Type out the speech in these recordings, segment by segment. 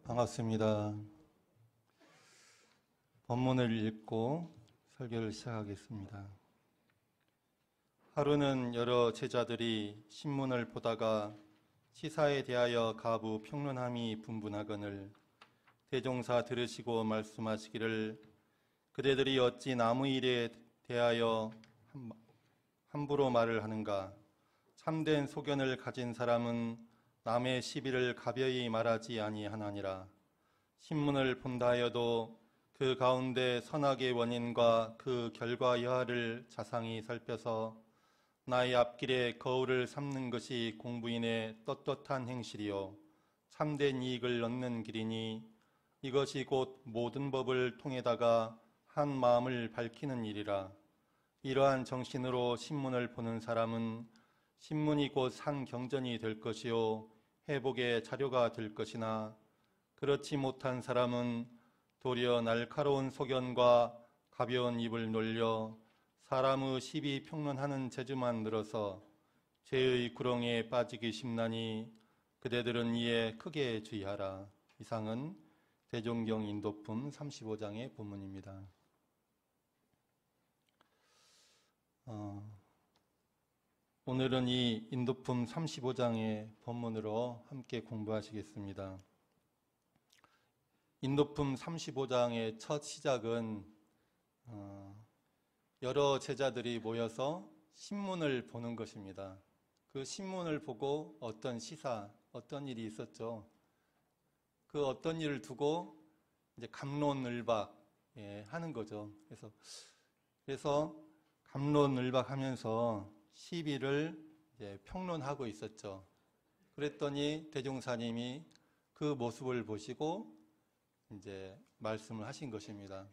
반갑습니다. 본문을 읽고 설교를 시작하겠습니다. 하루는 여러 제자들이 신문을 보다가 시사에 대하여 가부 평론함이 분분하거늘 대종사 들으시고 말씀하시기를 그대들이 어찌 나무 일에 대하여 함부로 말을 하는가? 참된 소견을 가진 사람은 남의 시비를 가벼이 말하지 아니하나니라. 신문을 본다 하여도 그 가운데 선악의 원인과 그 결과 여하를 자상히 살펴서 나의 앞길에 거울을 삼는 것이 공부인의 떳떳한 행실이요 참된 이익을 얻는 길이니 이것이 곧 모든 법을 통해다가 한 마음을 밝히는 일이라. 이러한 정신으로 신문을 보는 사람은 신문이 곧 산 경전이 될 것이요 회복의 자료가 될 것이나 그렇지 못한 사람은 도리어 날카로운 소견과 가벼운 입을 놀려 사람의 시비 평론하는 재주만 늘어서 죄의 구렁에 빠지기 쉽나니 그대들은 이에 크게 주의하라. 이상은 대종경 인도품 35장의 본문입니다. 오늘은 이 인도품 35장의 본문으로 함께 공부하시겠습니다. 인도품 35장의 첫 시작은 여러 제자들이 모여서 신문을 보는 것입니다. 그 신문을 보고 어떤 시사, 어떤 일이 있었죠. 그 어떤 일을 두고 이제 갑론을박 하는 거죠. 그래서 갑론을박하면서 시비를 이제 평론하고 있었죠. 그랬더니 대종사님이 그 모습을 보시고 이제 말씀을 하신 것입니다.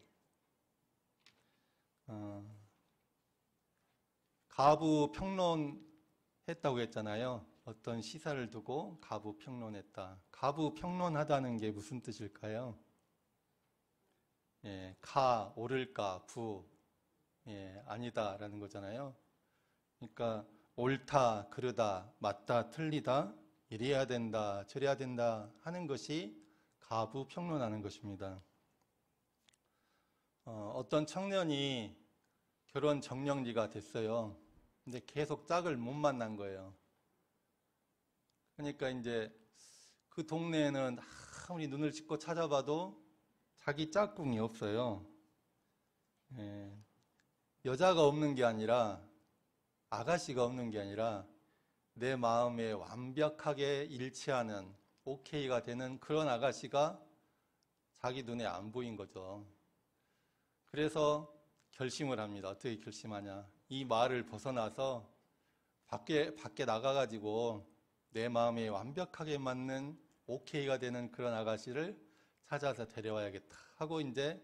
가부 평론했다고 했잖아요. 어떤 시사를 두고 가부 평론했다. 가부 평론하다는 게 무슨 뜻일까요? 가, 옳을까, 부, 아니다라는 거잖아요. 그러니까 옳다, 그르다, 맞다, 틀리다, 이래야 된다, 저래야 된다 하는 것이 가부 평론하는 것입니다. 어떤 청년이 결혼 정년기가 됐어요. 근데 계속 짝을 못 만난 거예요. 그러니까 이제 그 동네에는 아무리 눈을 씻고 찾아봐도 자기 짝꿍이 없어요. 여자가 없는 게 아니라 아가씨가 없는 게 아니라 내 마음에 완벽하게 일치하는 오케이가 되는 그런 아가씨가 자기 눈에 안 보인 거죠. 그래서 결심을 합니다. 어떻게 결심하냐. 이 마을을 벗어나서 밖에 나가가지고 내 마음에 완벽하게 맞는 오케이가 되는 그런 아가씨를 찾아서 데려와야겠다 하고 이제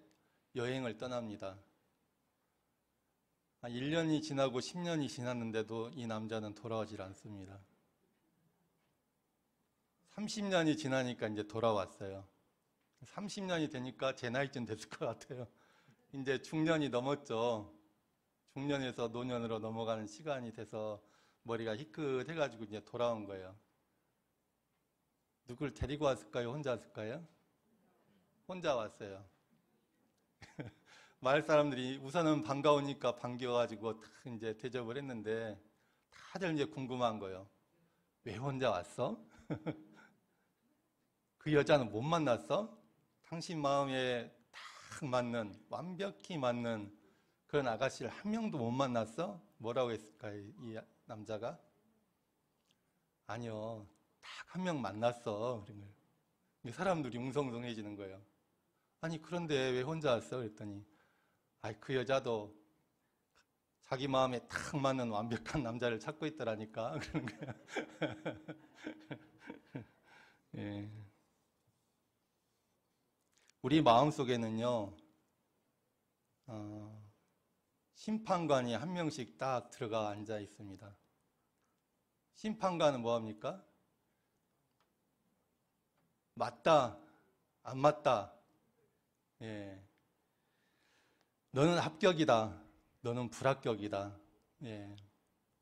여행을 떠납니다. 1년이 지나고 10년이 지났는데도 이 남자는 돌아오질 않습니다. 30년이 지나니까 이제 돌아왔어요. 30년이 되니까 제 나이쯤 됐을 것 같아요. 이제 중년이 넘었죠. 중년에서 노년으로 넘어가는 시간이 돼서 머리가 희끗해가지고 이제 돌아온 거예요. 누굴 데리고 왔을까요? 혼자 왔을까요? 혼자 왔어요. 마을 사람들이 우선은 반가우니까 반겨가지고 딱 이제 대접을 했는데 다들 이제 궁금한 거예요. 왜 혼자 왔어? 그 여자는 못 만났어? 당신 마음에 딱 맞는, 완벽히 맞는 그런 아가씨를 한 명도 못 만났어? 뭐라고 했을까요? 이 남자가? 아니요. 딱 한 명 만났어. 그런 거예요. 사람들이 웅성웅성해지는 거예요. 아니, 그런데 왜 혼자 왔어? 그랬더니 그 여자도 자기 마음에 딱 맞는 완벽한 남자를 찾고 있더라니까. 그런 거야. 예. 우리 마음속에는요, 심판관이 한 명씩 딱 들어가 앉아 있습니다. 심판관은 뭐합니까? 맞다, 안 맞다. 예. 너는 합격이다. 너는 불합격이다.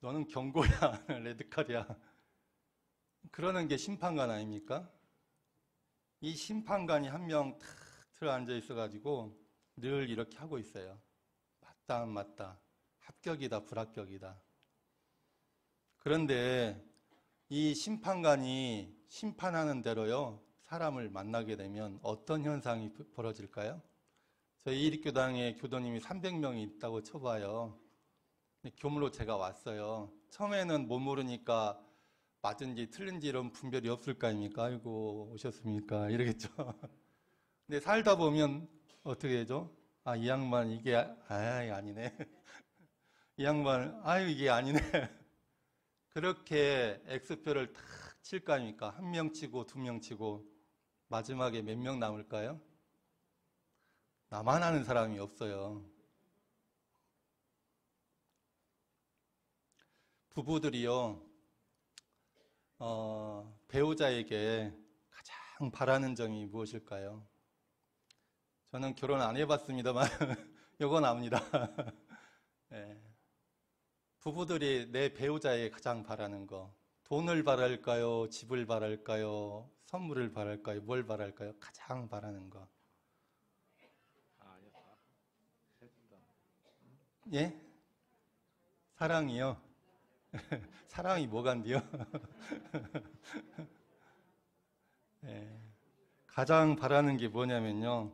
너는 경고야. 레드카드야. 그러는 게 심판관 아닙니까? 이 심판관이 한 명 탁 틀어 앉아 있어가지고 늘 이렇게 하고 있어요. 맞다, 안 맞다. 합격이다, 불합격이다. 그런데 이 심판관이 심판하는 대로요, 사람을 만나게 되면 어떤 현상이 벌어질까요? 저희 이립교당에 교도님이 300명이 있다고 쳐봐요. 교무로 제가 왔어요. 처음에는 못 모르니까 맞은지 틀린지 이런 분별이 없을 거 아닙니까? 아이고, 오셨습니까? 이러겠죠. 근데 살다 보면 어떻게 되죠? 아, 이 양반 이게, 아니네. 이 양반, 아유, 이게 아니네. 그렇게 X표를 탁 칠 거 아닙니까? 한 명 치고, 두 명 치고, 마지막에 몇 명 남을까요? 나만 아는 사람이 없어요. 부부들이요, 배우자에게 가장 바라는 점이 무엇일까요? 저는 결혼 안 해봤습니다만, 요건 압니다. 네. 부부들이 내 배우자에게 가장 바라는 거, 돈을 바랄까요? 집을 바랄까요? 선물을 바랄까요? 뭘 바랄까요? 가장 바라는 거. 예? 사랑이요? 사랑이 뭐간디요? 예. 가장 바라는 게 뭐냐면요.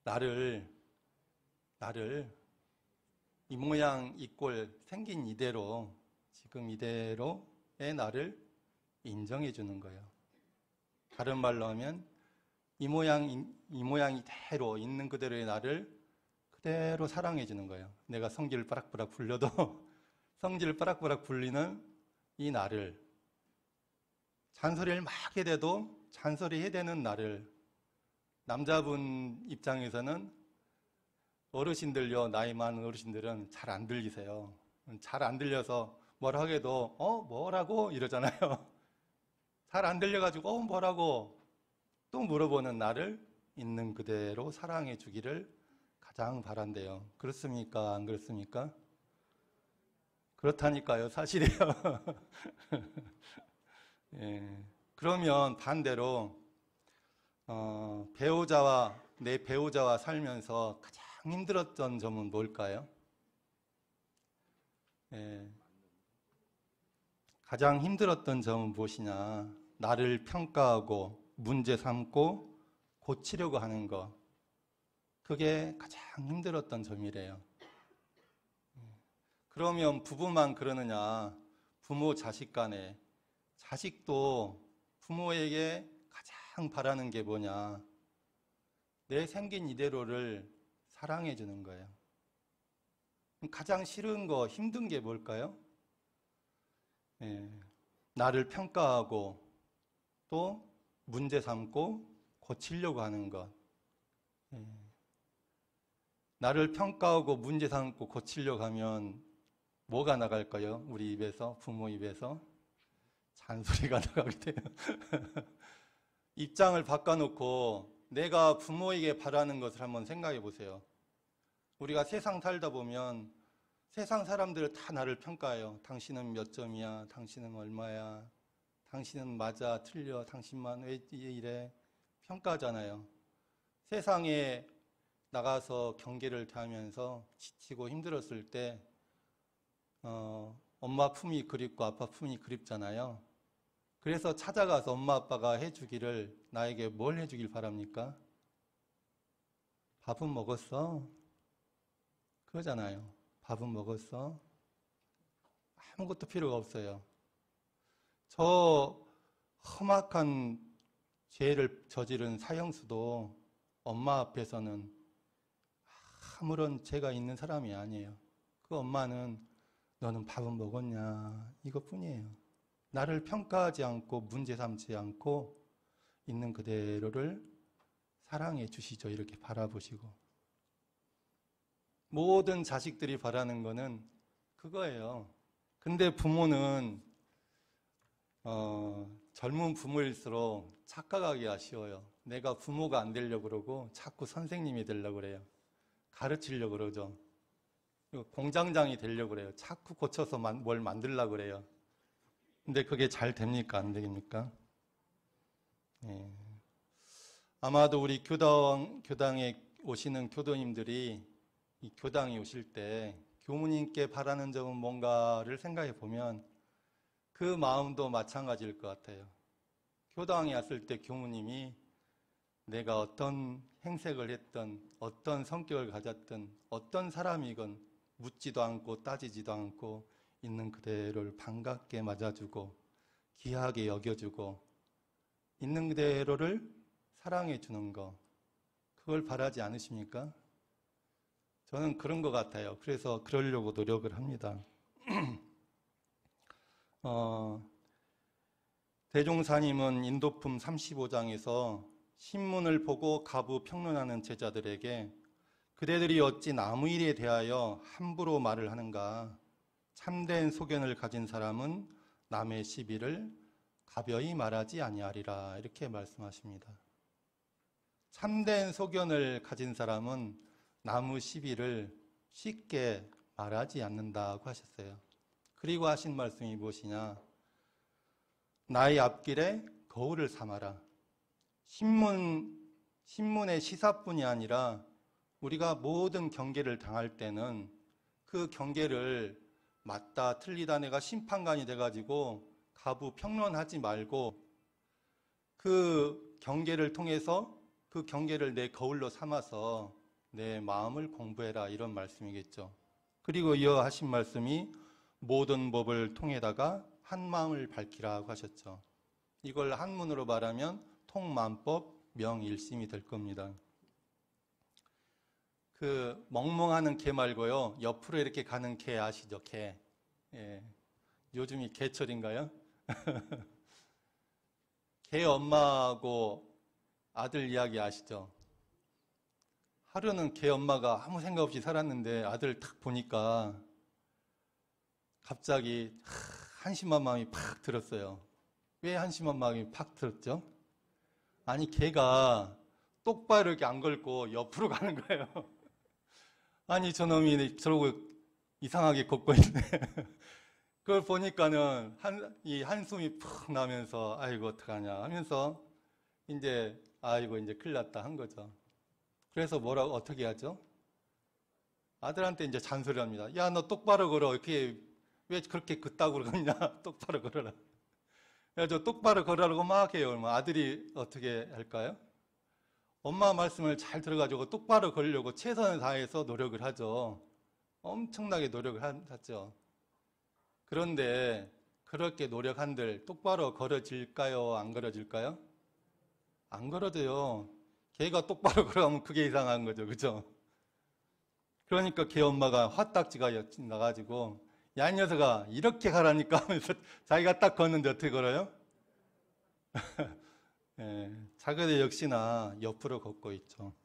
나를 이 모양 이 꼴 생긴 이대로 지금 이대로의 나를 인정해 주는 거예요. 다른 말로 하면 이 모양 이대로 있는 그대로의 나를 그대로 사랑해 주는 거예요. 내가 성질을 빠락빠락 굴려도 성질을 빠락빠락 굴리는 이 나를, 잔소리를 막 해대도 잔소리 해대는 나를, 남자분 입장에서는 어르신들요, 나이 많은 어르신들은 잘 안 들리세요. 잘 안 들려서 뭘 하게도 뭐라고 이러잖아요. 잘 안 들려가지고 뭐라고 또 물어보는 나를 있는 그대로 사랑해 주기를 가장 바란대요. 그렇습니까? 안 그렇습니까? 그렇다니까요. 사실이에요. 예. 그러면 반대로 내 배우자와 살면서 가장 힘들었던 점은 뭘까요? 예. 가장 힘들었던 점은 무엇이냐? 나를 평가하고 문제 삼고 고치려고 하는 것. 그게 가장 힘들었던 점이래요. 그러면 부부만 그러느냐? 부모 자식 간에, 자식도 부모에게 가장 바라는 게 뭐냐? 내 생긴 이대로를 사랑해 주는 거예요. 가장 싫은 거, 힘든 게 뭘까요? 예, 나를 평가하고 또 문제 삼고 고치려고 하는 것. 예, 나를 평가하고 문제 삼고 고치려고 하면 뭐가 나갈까요? 우리 입에서, 부모 입에서 잔소리가 나가게 돼요. 입장을 바꿔놓고 내가 부모에게 바라는 것을 한번 생각해 보세요. 우리가 세상 살다 보면 세상 사람들 다 나를 평가해요. 당신은 몇 점이야? 당신은 얼마야? 당신은 맞아? 틀려? 당신만 왜 이래? 평가하잖아요. 세상에 나가서 경계를 다하면서 지치고 힘들었을 때 엄마 품이 그립고 아빠 품이 그립잖아요. 그래서 찾아가서 엄마 아빠가 해주기를, 나에게 뭘 해주길 바랍니까? 밥은 먹었어? 그러잖아요. 밥은 먹었어? 아무것도 필요가 없어요. 저 험악한 죄를 저지른 사형수도 엄마 앞에서는 아무런 죄가 있는 사람이 아니에요. 그 엄마는 너는 밥은 먹었냐? 이것뿐이에요. 나를 평가하지 않고 문제 삼지 않고 있는 그대로를 사랑해 주시죠. 이렇게 바라보시고. 모든 자식들이 바라는 거는 그거예요. 근데 부모는 젊은 부모일수록 착각하기 아쉬워요. 내가 부모가 안 되려고 그러고 자꾸 선생님이 되려고 그래요. 가르치려고 그러죠. 공장장이 되려고 그래요. 자꾸 고쳐서 뭘 만들려고 그래요. 근데 그게 잘 됩니까? 안 됩니까? 예. 아마도 우리 교당에 오시는 교도님들이 이 교당에 오실 때 교무님께 바라는 점은 뭔가를 생각해 보면 그 마음도 마찬가지일 것 같아요. 교당에 왔을 때 교무님이 내가 어떤 행색을 했든 어떤 성격을 가졌든 어떤 사람이건 묻지도 않고 따지지도 않고 있는 그대로를 반갑게 맞아주고 귀하게 여겨주고 있는 그대로를 사랑해 주는 거, 그걸 바라지 않으십니까? 저는 그런 것 같아요. 그래서 그러려고 노력을 합니다. 대종사님은 인도품 35장에서 신문을 보고 가부 평론하는 제자들에게 그대들이 어찌 나무 일에 대하여 함부로 말을 하는가? 참된 소견을 가진 사람은 남의 시비를 가벼이 말하지 아니하리라, 이렇게 말씀하십니다. 참된 소견을 가진 사람은 남의 시비를 쉽게 말하지 않는다고 하셨어요. 그리고 하신 말씀이 무엇이냐? 나의 앞길에 거울을 삼아라. 신문의 시사뿐이 아니라 우리가 모든 경계를 당할 때는 그 경계를 맞다 틀리다 내가 심판관이 돼가지고 가부 평론하지 말고 그 경계를 통해서 그 경계를 내 거울로 삼아서 내 마음을 공부해라, 이런 말씀이겠죠. 그리고 이어 하신 말씀이 모든 법을 통해다가 한 마음을 밝히라고 하셨죠. 이걸 한문으로 말하면 통만법 명일심이 될 겁니다. 그 멍멍하는 개 말고요, 옆으로 이렇게 가는 개 아시죠? 개. 예. 요즘이 개철인가요? 개 엄마하고 아들 이야기 아시죠? 하루는 개 엄마가 아무 생각 없이 살았는데 아들 딱 보니까 갑자기 한심한 마음이 팍 들었어요. 왜 한심한 마음이 팍 들었죠? 아니, 개가 똑바로 이렇게 안 걸고 옆으로 가는 거예요. 아니, 저놈이 저러고 이상하게 걷고 있네. 그걸 보니까는 이 한숨이 푹 나면서 아이고 어떡하냐 하면서 이제 아이고 이제 큰일 났다 한 거죠. 그래서 뭐라고 어떻게 하죠? 아들한테 이제 잔소리 합니다. 야, 너 똑바로 걸어. 이렇게 왜 그렇게 그따구로 걷냐? 똑바로 걸어라. 그래서 똑바로 걸으라고 막 해요. 그러면 아들이 어떻게 할까요? 엄마 말씀을 잘 들어가지고 똑바로 걸으려고 최선을 다해서 노력을 하죠. 엄청나게 노력을 하죠. 그런데 그렇게 노력한들 똑바로 걸어질까요? 안 걸어질까요? 안 걸어져요. 걔가 똑바로 걸어가면 그게 이상한 거죠. 그죠? 그러니까 걔 엄마가 화딱지가 나가지고 야, 이 녀석아, 이렇게 가라니까 하면서 자기가 딱 걷는데 어떻게 걸어요? 예, 자기들 역시나 옆으로 걷고 있죠.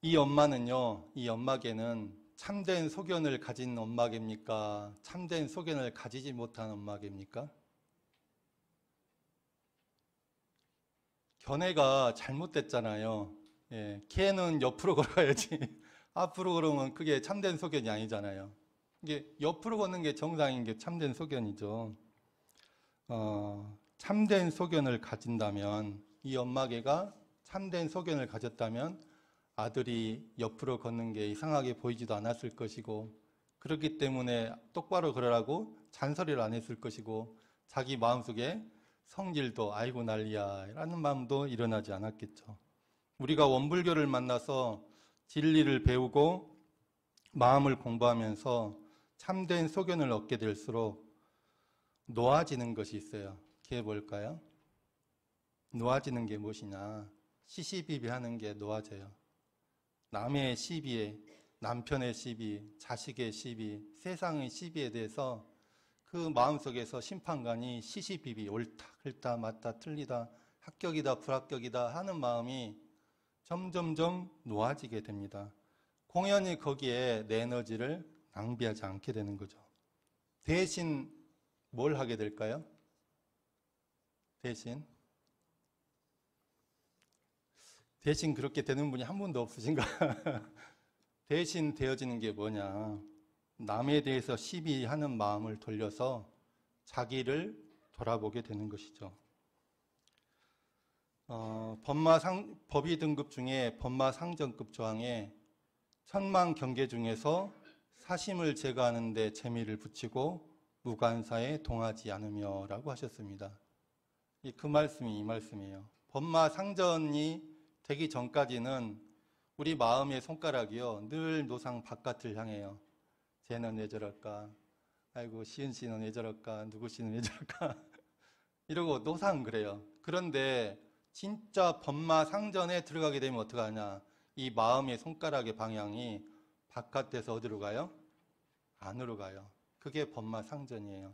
이 엄마는요, 이 엄마개는 참된 소견을 가진 엄마개입니까? 참된 소견을 가지지 못한 엄마개입니까? 견해가 잘못됐잖아요. 예, 걔는 옆으로 걸어야지. 앞으로 걸으면 그게 참된 소견이 아니잖아요. 이게 옆으로 걷는 게 정상인 게 참된 소견이죠. 참된 소견을 가진다면, 이 엄마개가 참된 소견을 가졌다면 아들이 옆으로 걷는 게 이상하게 보이지도 않았을 것이고, 그렇기 때문에 똑바로 걸으라고 잔소리를 안 했을 것이고, 자기 마음속에 성질도 아이고 난리야 라는 마음도 일어나지 않았겠죠. 우리가 원불교를 만나서 진리를 배우고 마음을 공부하면서 참된 소견을 얻게 될수록 놓아지는 것이 있어요. 그게 뭘까요? 놓아지는 게 무엇이냐? 시시비비하는 게 놓아져요. 남의 시비에, 남편의 시비, 자식의 시비, 세상의 시비에 대해서 그 마음속에서 심판관이 시시비비, 옳다, 그렇다, 맞다, 틀리다, 합격이다, 불합격이다 하는 마음이 점점점 놓아지게 됩니다. 공연히 거기에 내 에너지를 낭비하지 않게 되는 거죠. 대신 뭘 하게 될까요? 대신 그렇게 되는 분이 한 분도 없으신가? 대신 되어지는 게 뭐냐? 남에 대해서 시비하는 마음을 돌려서 자기를 돌아보게 되는 것이죠. 법의 등급 중에 법마상전급 조항에 천만 경계 중에서 사심을 제거하는 데 재미를 붙이고 무관사에 동하지 않으며 라고 하셨습니다. 그 말씀이 이 말씀이에요. 법마상전이 되기 전까지는 우리 마음의 손가락이요 늘 노상 바깥을 향해요. 쟤는 왜 저럴까? 아이고 시은 씨는 왜 저럴까? 누구 씨는 왜 저럴까? 이러고 노상 그래요. 그런데 진짜 법마상전에 들어가게 되면 어떡하냐? 이 마음의 손가락의 방향이 바깥에서 어디로 가요? 안으로 가요. 그게 법마상전이에요.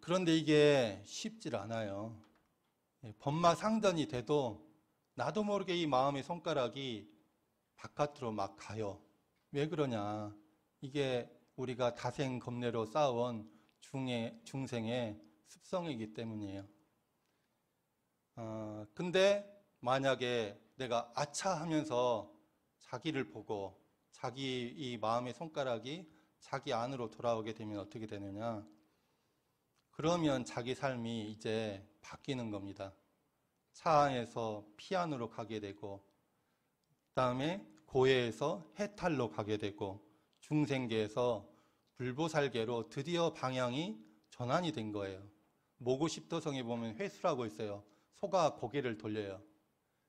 그런데 이게 쉽질 않아요. 법마상전이 돼도 나도 모르게 이 마음의 손가락이 바깥으로 막 가요. 왜 그러냐? 이게 우리가 다생겁내로 쌓아온 중생의 습성이기 때문이에요. 근데 만약에 내가 아차 하면서 자기를 보고 자기 이 마음의 손가락이 자기 안으로 돌아오게 되면 어떻게 되느냐? 그러면 자기 삶이 이제 바뀌는 겁니다. 차 안에서 피 안으로 가게 되고, 그 다음에 고해에서 해탈로 가게 되고, 중생계에서 불보살계로 드디어 방향이 전환이 된 거예요. 모구십도성에 보면 회수라고 있어요. 소가 고개를 돌려요.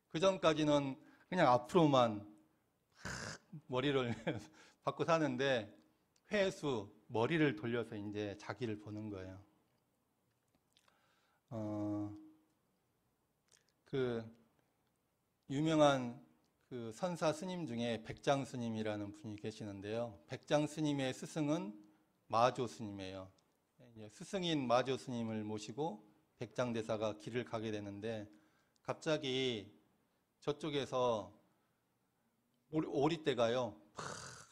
그 전까지는 그냥 앞으로만 머리를 받고 사는데 회수, 머리를 돌려서 이제 자기를 보는 거예요. 그 유명한 그 선사 스님 중에 백장 스님이라는 분이 계시는데요. 백장 스님의 스승은 마조 스님이에요. 스승인 마조 스님을 모시고 백장 대사가 길을 가게 되는데 갑자기 저쪽에서 오리떼가요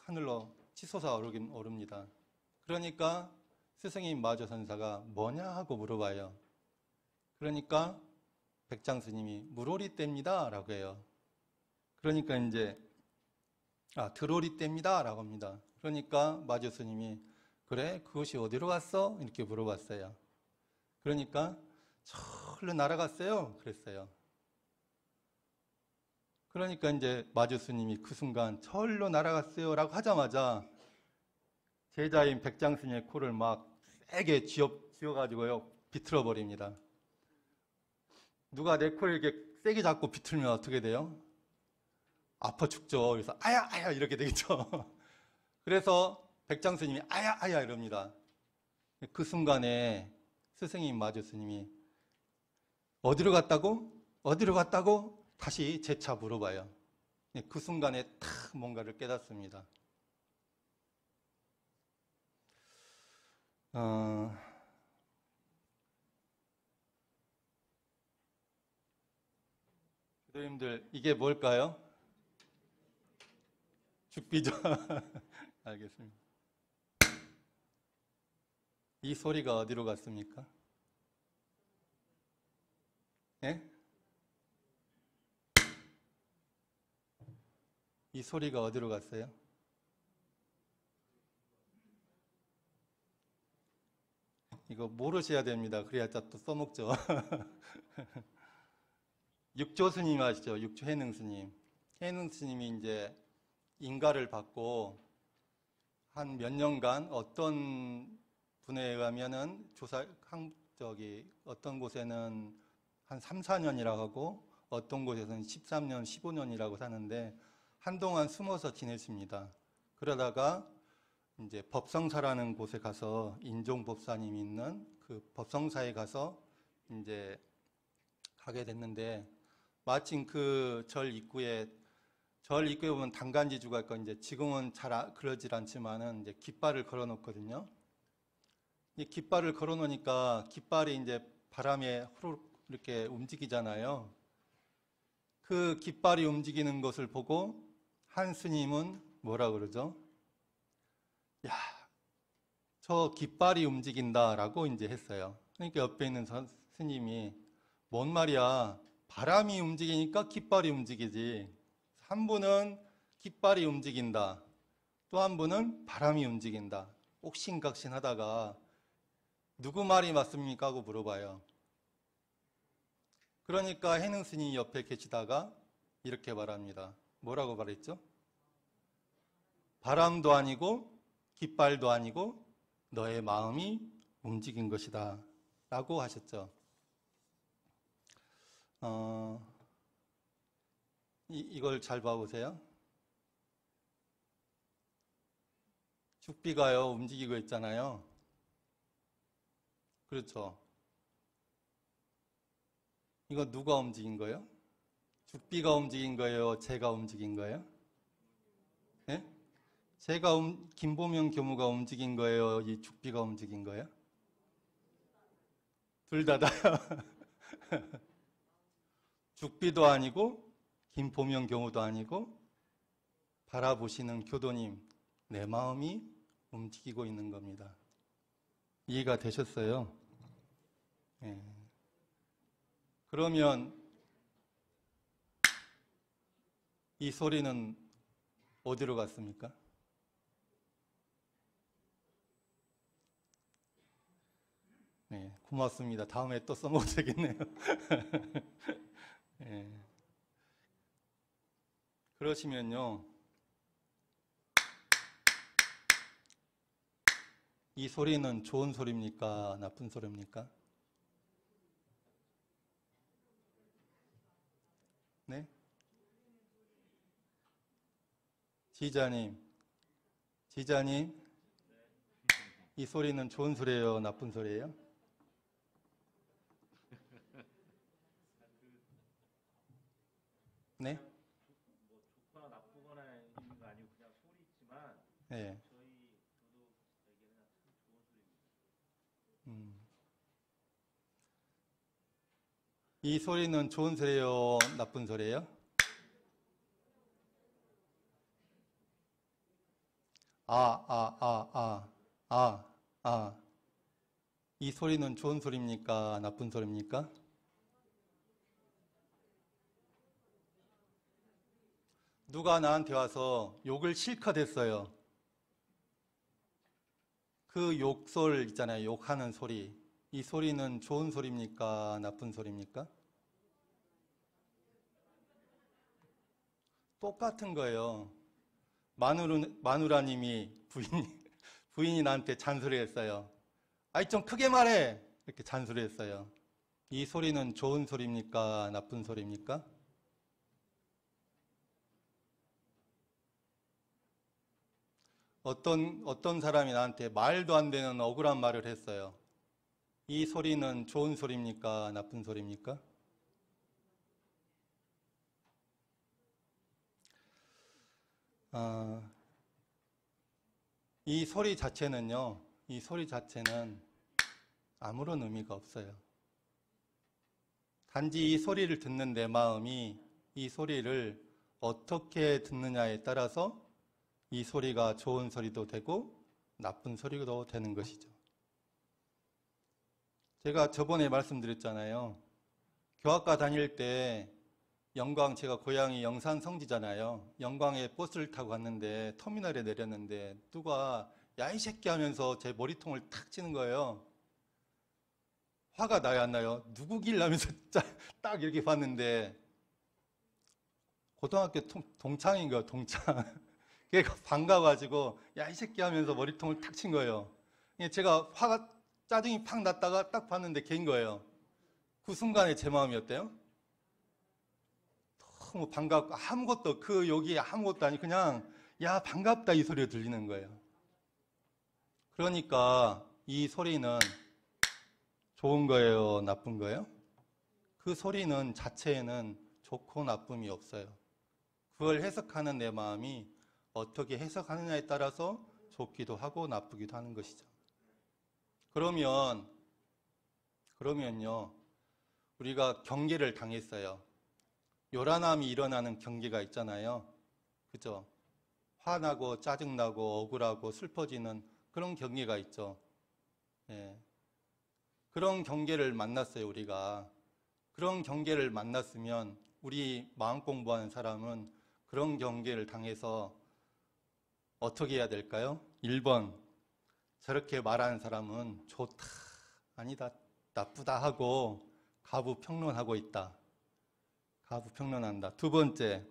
하늘로 치솟아 오릅니다. 그러니까 스승인 마조 선사가 뭐냐 하고 물어봐요. 그러니까 백장 스님이 물오리떼입니다 라고 해요. 그러니까 이제 들오리떼입니다 라고 합니다. 그러니까 마조 스님이 그래 그것이 어디로 갔어? 이렇게 물어봤어요. 그러니까 절로 날아갔어요 그랬어요. 그러니까 이제 마조 스님이 그 순간 절로 날아갔어요 라고 하자마자 제자인 백장 스님의 코를 막 세게 쥐어가지고요 비틀어 버립니다. 누가 내 코를 이렇게 세게 잡고 비틀면 어떻게 돼요? 아파 죽죠. 그래서 아야 아야 이렇게 되겠죠. 그래서 백장 스님이 아야 아야 이럽니다. 그 순간에 스승인 마조 스님이 어디로 갔다고? 어디로 갔다고? 다시 재차 물어봐요. 그 순간에 탁 뭔가를 깨닫습니다. 교도님들 이게 뭘까요? 죽비죠. 알겠습니다. 이 소리가 어디로 갔습니까? 예? 이 소리가 어디로 갔어요? 이거 모르셔야 됩니다. 그래야 또 써먹죠. 육조 스님 아시죠? 육조 해능 스님. 해능 스님이 이제 인가를 받고 한 몇 년간 어떤 분에 의하면은 어떤 곳에는 한 3, 4년이라고 하고 어떤 곳에서는 13년, 15년이라고 사는데 한동안 숨어서 지냈습니다. 그러다가 이제 법성사라는 곳에 가서 인종법사님이 있는 그 법성사에 가서 이제 가게 됐는데 마침 그 절 입구에 보면 단간지주가 있고 이제 지금은 잘 그러질 않지만은 이제 깃발을 걸어 놓거든요. 이 깃발을 걸어 놓으니까 깃발이 이제 바람에 후루룩 이렇게 움직이잖아요. 그 깃발이 움직이는 것을 보고 한 스님은 뭐라 그러죠? 야, 저 깃발이 움직인다라고 이제 했어요. 그러니까 옆에 있는 스님이 뭔 말이야? 바람이 움직이니까 깃발이 움직이지. 한 분은 깃발이 움직인다. 또 한 분은 바람이 움직인다. 옥신각신 하다가 누구 말이 맞습니까? 하고 물어봐요. 그러니까 해능 스님이 옆에 계시다가 이렇게 말합니다. 뭐라고 말했죠? 바람도 아니고 깃발도 아니고 너의 마음이 움직인 것이다 라고 하셨죠. 이걸 잘 봐보세요. 죽비가요 움직이고 있잖아요. 그렇죠. 이거 누가 움직인 거예요? 죽비가 움직인 거예요? 제가 움직인 거예요? 네? 김보명 교무가 움직인 거예요? 이 죽비가 움직인 거예요? 둘 다다요. 죽비도 아니고 김보명 교무도 아니고 바라보시는 교도님, 내 마음이 움직이고 있는 겁니다. 이해가 되셨어요? 네. 그러면 이 소리는 어디로 갔습니까? 네, 고맙습니다. 다음에 또 써먹어도 되겠네요. 네. 그러시면요, 이 소리는 좋은 소리입니까? 나쁜 소리입니까? 네? 지자님, 이 소리는 좋은 소리예요? 나쁜 소리예요? 네? 뭐 좋거나 나쁘거나 있는 거 아니고 그냥 소리지만 네. 저희 교도에게는 참 좋은 소리입니다. 이 소리는 좋은 소리예요? 나쁜 소리예요? 이 소리는 좋은 소리입니까? 나쁜 소리입니까? 누가 나한테 와서 욕을 실컷 했어요. 그 욕설 있잖아요. 욕하는 소리. 이 소리는 좋은 소리입니까? 나쁜 소리입니까? 똑같은 거예요. 마누라님이 부인이 나한테 잔소리했어요. 아이 좀 크게 말해! 이렇게 잔소리했어요. 이 소리는 좋은 소리입니까? 나쁜 소리입니까? 어떤 사람이 나한테 말도 안 되는 억울한 말을 했어요. 이 소리는 좋은 소리입니까? 나쁜 소리입니까? 이 소리 자체는요, 이 소리 자체는 아무런 의미가 없어요. 단지 이 소리를 듣는 내 마음이 이 소리를 어떻게 듣느냐에 따라서 이 소리가 좋은 소리도 되고 나쁜 소리도 되는 것이죠. 제가 저번에 말씀드렸잖아요. 교학과 다닐 때 영광, 제가 고향이 영산 성지잖아요. 영광에 버스를 타고 갔는데 터미널에 내렸는데 누가 야 이 새끼 하면서 제 머리통을 탁 치는 거예요. 화가 나요 안 나요? 누구길 하면서 딱 이렇게 봤는데 고등학교 동창인 거예요. 동창. 걔가 반가워가지고 야 이 새끼 하면서 머리통을 탁 친 거예요. 제가 화가 짜증이 팍 났다가 딱 봤는데 걔인 거예요. 그 순간에 제 마음이 어때요? 너무 반갑고 아무것도 그 욕이 아무것도 아니 그냥 야 반갑다 이 소리가 들리는 거예요. 그러니까 이 소리는 좋은 거예요? 나쁜 거예요? 그 소리는 자체에는 좋고 나쁨이 없어요. 그걸 해석하는 내 마음이 어떻게 해석하느냐에 따라서 좋기도 하고 나쁘기도 하는 것이죠. 그러면요, 우리가 경계를 당했어요. 요란함이 일어나는 경계가 있잖아요. 그죠? 화나고 짜증나고 억울하고 슬퍼지는 그런 경계가 있죠. 예. 그런 경계를 만났어요, 우리가. 그런 경계를 만났으면 우리 마음 공부하는 사람은 그런 경계를 당해서 어떻게 해야 될까요? 1번, 저렇게 말하는 사람은 좋다, 아니다, 나쁘다 하고 가부평론하고 있다. 가부평론한다. 2번째,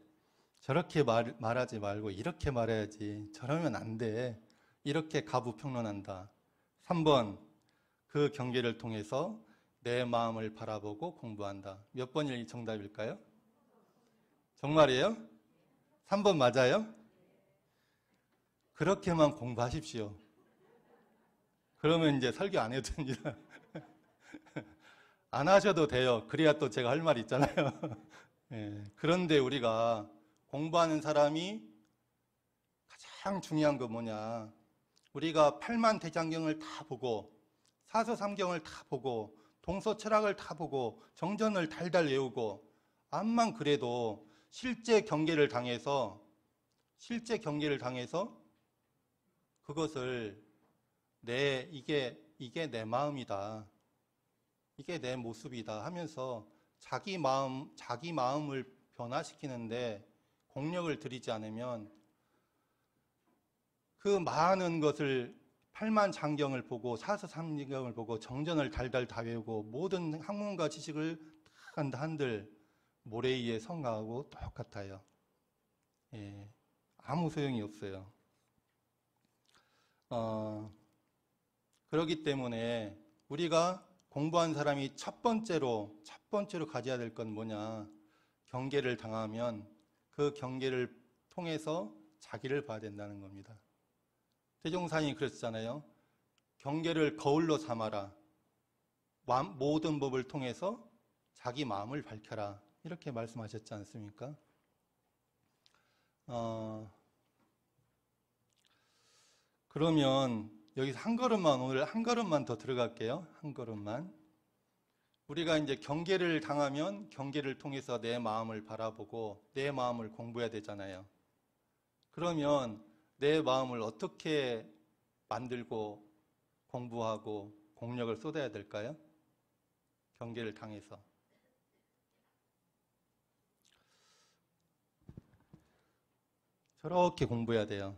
저렇게 말하지 말고 이렇게 말해야지. 저러면 안 돼. 이렇게 가부평론한다. 3번, 그 경계를 통해서 내 마음을 바라보고 공부한다. 몇 번이 정답일까요? 정말이에요? 3번 맞아요? 그렇게만 공부하십시오. 그러면 이제 설교 안 해도 됩니다. 안 하셔도 돼요. 그래야 또 제가 할 말이 있잖아요. 예, 그런데 우리가 공부하는 사람이 가장 중요한 건 뭐냐. 우리가 8만 대장경을 다 보고 사서삼경을 다 보고 동서철학을 다 보고 정전을 달달 외우고 암만 그래도 실제 경계를 당해서 그것을 이게 내 마음이다. 이게 내 모습이다 하면서 자기 마음을 변화시키는데 공력을 들이지 않으면 그 많은 것을 8만 장경을 보고 사서삼경을 보고 정전을 달달 다 외우고 모든 학문과 지식을 한들 모래 위에 성가하고 똑같아요. 예, 아무 소용이 없어요. 그렇기 때문에 우리가 공부한 사람이 첫 번째로 가져야 될 건 뭐냐. 경계를 당하면 그 경계를 통해서 자기를 봐야 된다는 겁니다. 대종사님이 그랬잖아요. 경계를 거울로 삼아라. 모든 법을 통해서 자기 마음을 밝혀라. 이렇게 말씀하셨지 않습니까? 그러면 여기서 오늘 한 걸음만 더 들어갈게요. 한 걸음만. 우리가 이제 경계를 당하면 경계를 통해서 내 마음을 바라보고 내 마음을 공부해야 되잖아요. 그러면 내 마음을 어떻게 만들고 공부하고 공력을 쏟아야 될까요? 경계를 당해서. 저렇게 공부해야 돼요.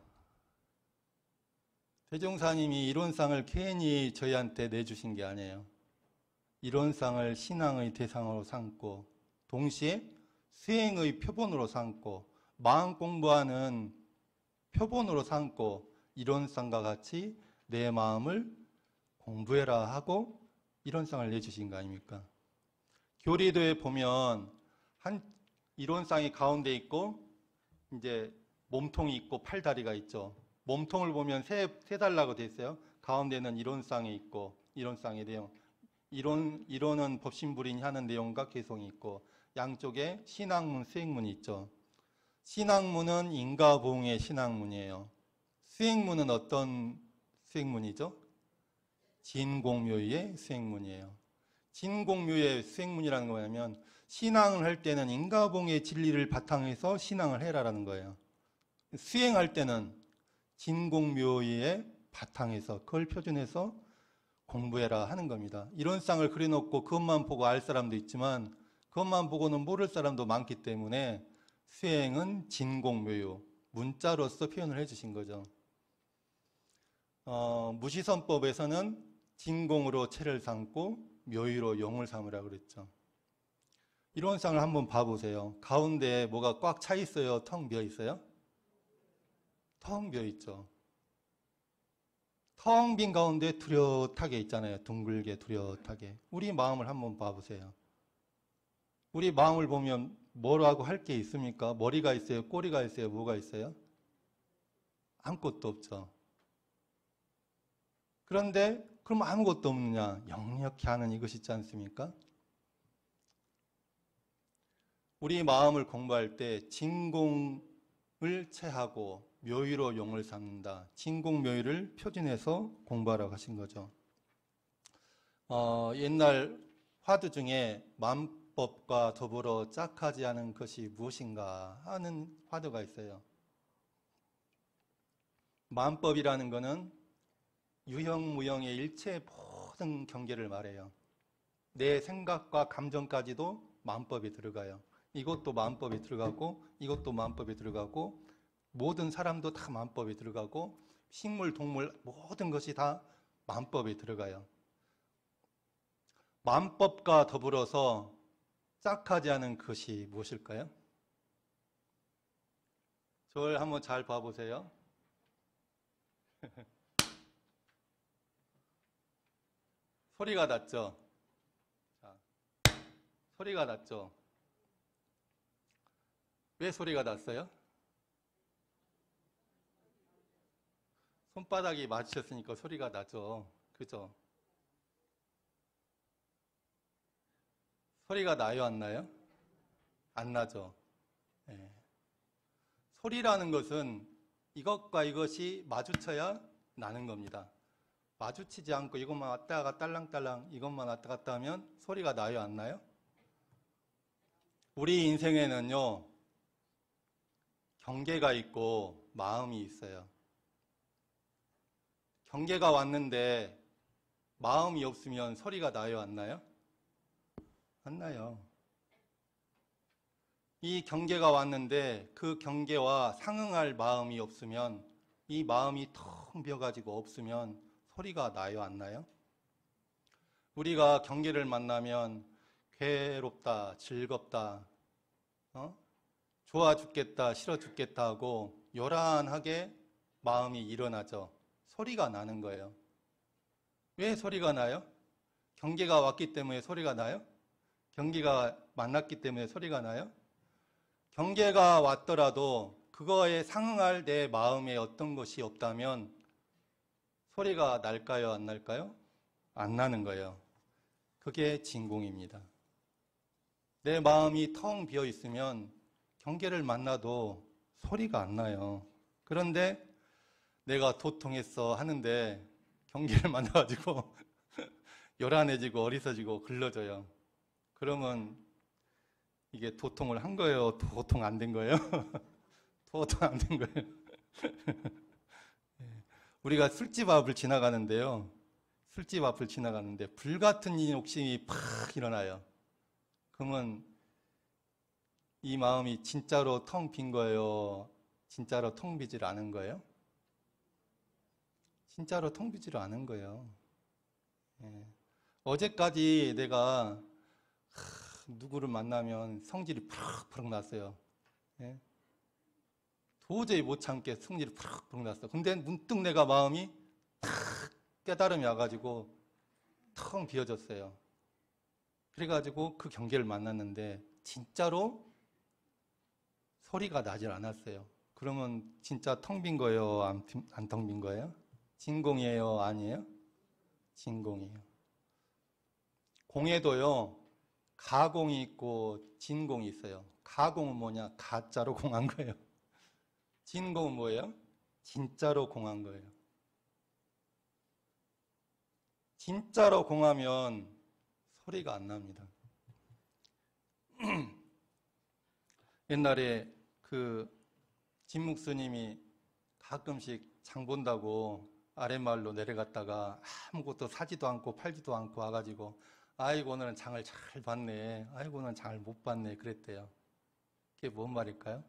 대종사님이 이론상을 괜히 저희한테 내주신 게 아니에요. 이론상을 신앙의 대상으로 삼고 동시에 수행의 표본으로 삼고 마음 공부하는 표본으로 삼고 이론상과 같이 내 마음을 공부해라 하고 이론상을 내주신 거 아닙니까? 교리도에 보면 한 이론상이 가운데 있고 이제 몸통이 있고 팔다리가 있죠. 몸통을 보면 세 달라고 돼 있어요. 가운데는 이론상에 있고 이론상의 내용. 이론은 법신불인이 하는 내용과 개성이 있고 양쪽에 신학문, 수행문이 있죠. 신학문은 인가보응의 신학문이에요. 수행문은 어떤 수행문이죠? 진공묘의 수행문이에요. 진공묘의 수행문이라는 거 뭐냐면 신앙을 할 때는 인가보응의 진리를 바탕에서 신앙을 해라라는 거예요. 수행할 때는 진공묘의 바탕에서 그걸 표준해서 공부해라 하는 겁니다. 이론상을 그려놓고 그것만 보고 알 사람도 있지만 그것만 보고는 모를 사람도 많기 때문에 수행은 진공묘요, 문자로서 표현을 해주신 거죠. 무시선법에서는 진공으로 체를 삼고 묘유로 용을 삼으라고 그랬죠. 이론상을 한번 봐보세요. 가운데 뭐가 꽉 차 있어요? 텅 비어 있어요? 텅 비어 있죠. 텅 빈 가운데 뚜렷하게 있잖아요. 둥글게 뚜렷하게. 우리 마음을 한번 봐보세요. 우리 마음을 보면 뭐라고 할 게 있습니까? 머리가 있어요? 꼬리가 있어요? 뭐가 있어요? 아무것도 없죠. 그런데 그럼 아무것도 없느냐? 역력히 하는 이것이 있지 않습니까? 우리 마음을 공부할 때 진공을 체하고 묘유로 용을 삼는다. 진공묘유를 표준해서 공부하라고 하신 거죠. 옛날 화두 중에 만법과 더불어 짝하지 않은 것이 무엇인가 하는 화두가 있어요. 만법이라는 것은 유형무형의 일체 모든 경계를 말해요. 내 생각과 감정까지도 만법에 들어가요. 이것도 마음법이 들어가고 이것도 마음법이 들어가고 모든 사람도 다 마음법이 들어가고 식물, 동물 모든 것이 다 마음법이 들어가요. 마음법과 더불어서 짝하지 않은 것이 무엇일까요? 저를 한번 잘 봐보세요. 소리가 났죠? 자, 소리가 났죠? 왜 소리가 났어요? 손바닥이 마주쳤으니까 소리가 나죠. 그죠? 소리가 나요, 안 나요? 안 나죠. 예. 소리라는 것은 이것과 이것이 마주쳐야 나는 겁니다. 마주치지 않고 이것만 왔다 갔다 딸랑딸랑 이것만 왔다 갔다 하면 소리가 나요, 안 나요? 우리 인생에는요, 경계가 있고 마음이 있어요. 경계가 왔는데 마음이 없으면 소리가 나요, 안 나요? 안 나요. 이 경계가 왔는데 그 경계와 상응할 마음이 없으면, 이 마음이 텅 비어가지고 없으면 소리가 나요, 안 나요? 우리가 경계를 만나면 괴롭다, 즐겁다, 좋아 죽겠다, 싫어 죽겠다 하고 요란하게 마음이 일어나죠. 소리가 나는 거예요. 왜 소리가 나요? 경계가 왔기 때문에 소리가 나요? 경계가 만났기 때문에 소리가 나요? 경계가 왔더라도 그거에 상응할 내 마음에 어떤 것이 없다면 소리가 날까요, 안 날까요? 안 나는 거예요. 그게 진공입니다. 내 마음이 텅 비어 있으면 경계를 만나도 소리가 안 나요. 그런데 내가 도통했어 하는데 경계를 만나가지고 요란해지고 어리석어지고 글러져요. 그러면 이게 도통을 한 거예요? 도통 안 된 거예요? 도통 안 된 거예요. 우리가 술집 앞을 지나가는데요. 술집 앞을 지나가는데 불같은 욕심이 팍 일어나요. 그러면 이 마음이 진짜로 텅 빈 거예요? 진짜로 텅 비질 않은 거예요? 진짜로 텅 비질 않은 거예요. 예. 어제까지 내가 누구를 만나면 성질이 푸럭푸럭 났어요. 예? 도저히 못 참게 성질이 푸럭푸럭 났어. 근데 문득 내가 마음이 탁 깨달음이 와가지고 텅 비어졌어요. 그래가지고 그 경계를 만났는데 진짜로 소리가 나질 않았어요. 그러면 진짜 텅 빈 거예요? 안 텅 빈 거예요? 진공이에요? 아니에요? 진공이에요. 공에도요, 가공이 있고 진공이 있어요. 가공은 뭐냐? 가짜로 공한 거예요. 진공은 뭐예요? 진짜로 공한 거예요. 진짜로 공하면 소리가 안 납니다. 옛날에 그 진묵스님이 가끔씩 장 본다고 아랫마을로 내려갔다가 아무것도 사지도 않고 팔지도 않고 와가지고 아이고 오늘은 장을 잘 봤네, 아이고 오늘은 장을 못 봤네 그랬대요. 그게 뭔 말일까요?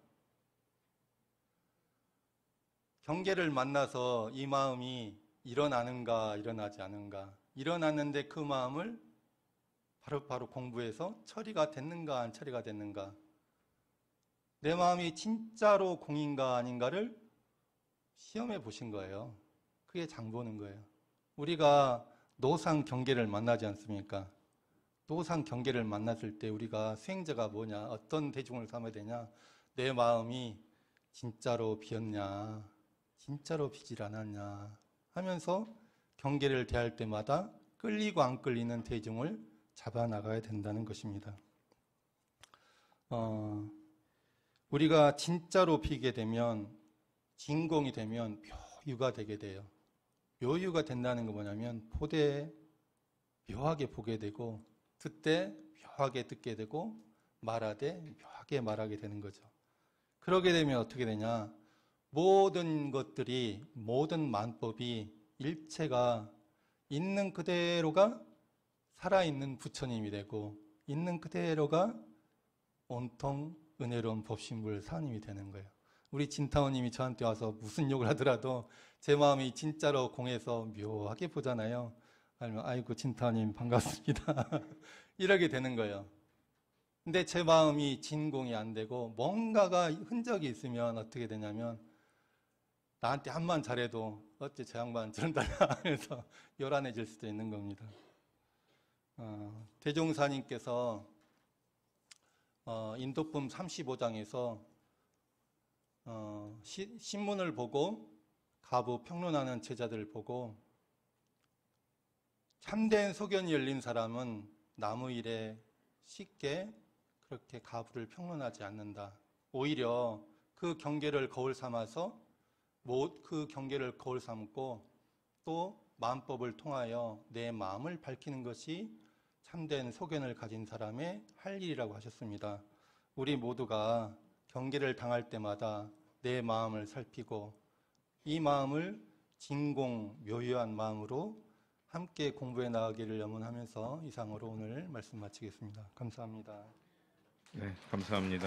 경계를 만나서 이 마음이 일어나는가 일어나지 않은가, 일어났는데 그 마음을 바로 공부해서 처리가 됐는가 안 처리가 됐는가, 내 마음이 진짜로 공인가 아닌가를 시험해 보신 거예요. 그게 장 보는 거예요. 우리가 노상 경계를 만나지 않습니까? 노상 경계를 만났을 때 우리가 수행자가 뭐냐, 어떤 대중을 삼아야 되냐, 내 마음이 진짜로 비었냐, 진짜로 비질 않았냐 하면서 경계를 대할 때마다 끌리고 안 끌리는 대중을 잡아나가야 된다는 것입니다. 우리가 진짜로 비게 되면, 진공이 되면 묘유가 되게 돼요. 묘유가 된다는 건 뭐냐면 보되 묘하게 보게 되고, 듣되 묘하게 듣게 되고, 말하되 묘하게 말하게 되는 거죠. 그러게 되면 어떻게 되냐, 모든 것들이, 모든 만법이, 일체가 있는 그대로가 살아있는 부처님이 되고, 있는 그대로가 온통 은혜로운 법신불 사님이 되는 거예요. 우리 진타오님이 저한테 와서 무슨 욕을 하더라도 제 마음이 진짜로 공해서 묘하게 보잖아요. 아니면 아이고 진타오님 반갑습니다. 이러게 되는 거예요. 근데 제 마음이 진공이 안 되고 뭔가가 흔적이 있으면 어떻게 되냐면 나한테 한만 잘해도 어째 저 양반 저런다 하면서 요란해질 수도 있는 겁니다. 대종사님께서 인도품 35장에서 신문을 보고 가부 평론하는 제자들을 보고 참된 소견이 열린 사람은 나무 일에 쉽게 그렇게 가부를 평론하지 않는다. 오히려 그 경계를 거울 삼아서 그 경계를 거울 삼고 또 마음법을 통하여 내 마음을 밝히는 것이 참된 소견을 가진 사람의 할 일이라고 하셨습니다. 우리 모두가 경계를 당할 때마다 내 마음을 살피고 이 마음을 진공 묘유한 마음으로 함께 공부해 나가기를 염원하면서 이상으로 오늘 말씀 마치겠습니다. 감사합니다. 네, 감사합니다.